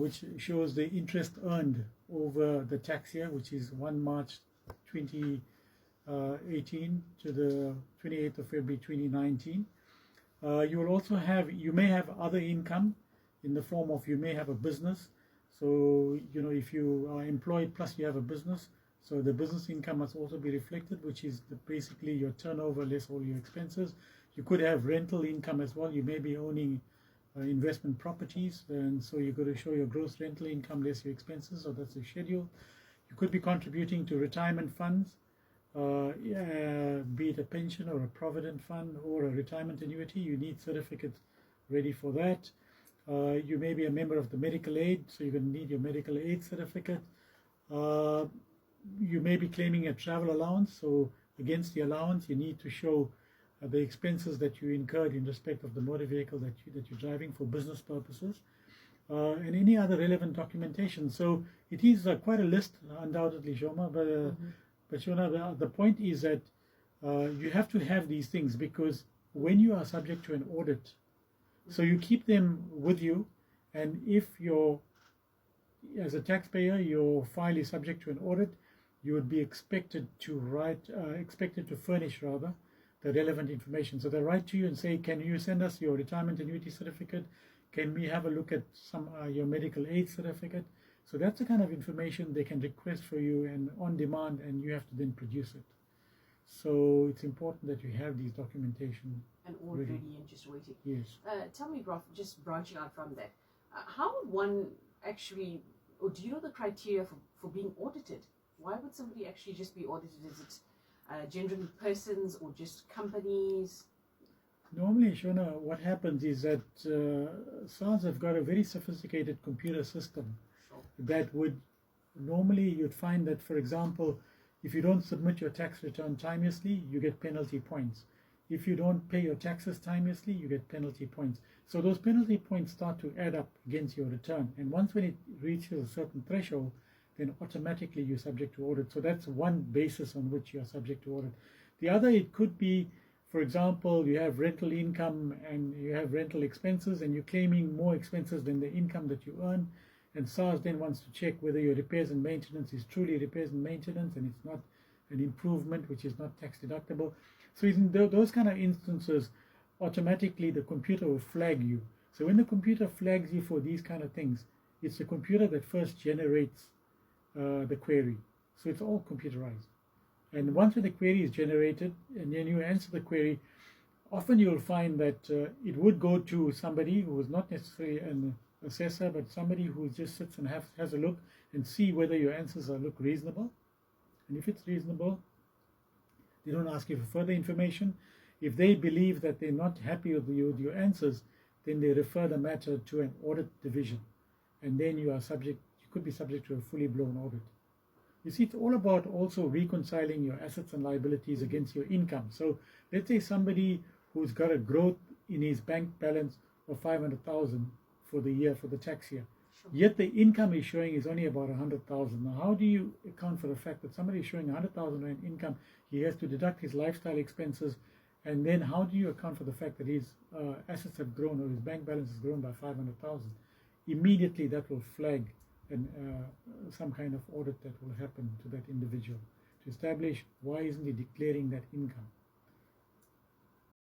which shows the interest earned over the tax year, which is 1 March 2018 to the 28th of February 2019. You may have other income in the form of, you may have a business. So, if you are employed plus you have a business, so the business income must also be reflected, which is basically your turnover less all your expenses. You could have rental income as well. You may be owning investment properties, and so you've got to show your gross rental income less your expenses, so that's a schedule. You could be contributing to retirement funds, be it a pension or a provident fund or a retirement annuity. You need certificates ready for that. You may be a member of the medical aid, so you're going to need your medical aid certificate. You may be claiming a travel allowance, so against the allowance you need to show the expenses that you incurred in respect of the motor vehicle that you're driving for business purposes, and any other relevant documentation. So it is quite a list, undoubtedly, Shoma, but Shona, the point is that you have to have these things, because when you are subject to an audit, so you keep them with you, and if as a taxpayer, your file is subject to an audit, you would be expected to furnish the relevant information. So they write to you and say, can you send us your retirement annuity certificate? Can we have a look at your medical aid certificate? So that's the kind of information they can request for you and on demand, and you have to then produce it. So it's important that you have these documentation and all ready and just waiting. Yes. Tell me, Prof, just branching out from that, how would one actually, or do you know the criteria for being audited? Why would somebody actually just be audited? Is it generally persons or just companies? Normally, Shona, what happens is that SARS have got a very sophisticated computer system that would normally, you'd find that, for example, if you don't submit your tax return timeously, you get penalty points. If you don't pay your taxes timeously, you get penalty points. So those penalty points start to add up against your return. And once when it reaches a certain threshold, then automatically you're subject to audit. So that's one basis on which you are subject to audit. The other, it could be, for example, you have rental income and you have rental expenses, and you're claiming more expenses than the income that you earn. And SARS then wants to check whether your repairs and maintenance is truly repairs and maintenance, and it's not an improvement which is not tax deductible. So in those kind of instances, automatically the computer will flag you. So when the computer flags you for these kind of things, it's the computer that first generates the query. So it's all computerized. And once the query is generated and then you answer the query, often you'll find that it would go to somebody who is not necessarily an assessor, but somebody who just sits and has a look and see whether your answers look reasonable. And if it's reasonable, they don't ask you for further information. If they believe that they're not happy with your answers, then they refer the matter to an audit division. And then you could be subject to a fully blown audit. You see, it's all about also reconciling your assets and liabilities against your income. So let's say somebody who's got a growth in his bank balance of 500,000 for the year, for the tax year. Sure. Yet the income he's showing is only about 100,000. Now, how do you account for the fact that somebody is showing 100,000 in income, he has to deduct his lifestyle expenses, and then how do you account for the fact that his assets have grown or his bank balance has grown by 500,000? Immediately that will flag some kind of audit that will happen to that individual to establish why isn't he declaring that income.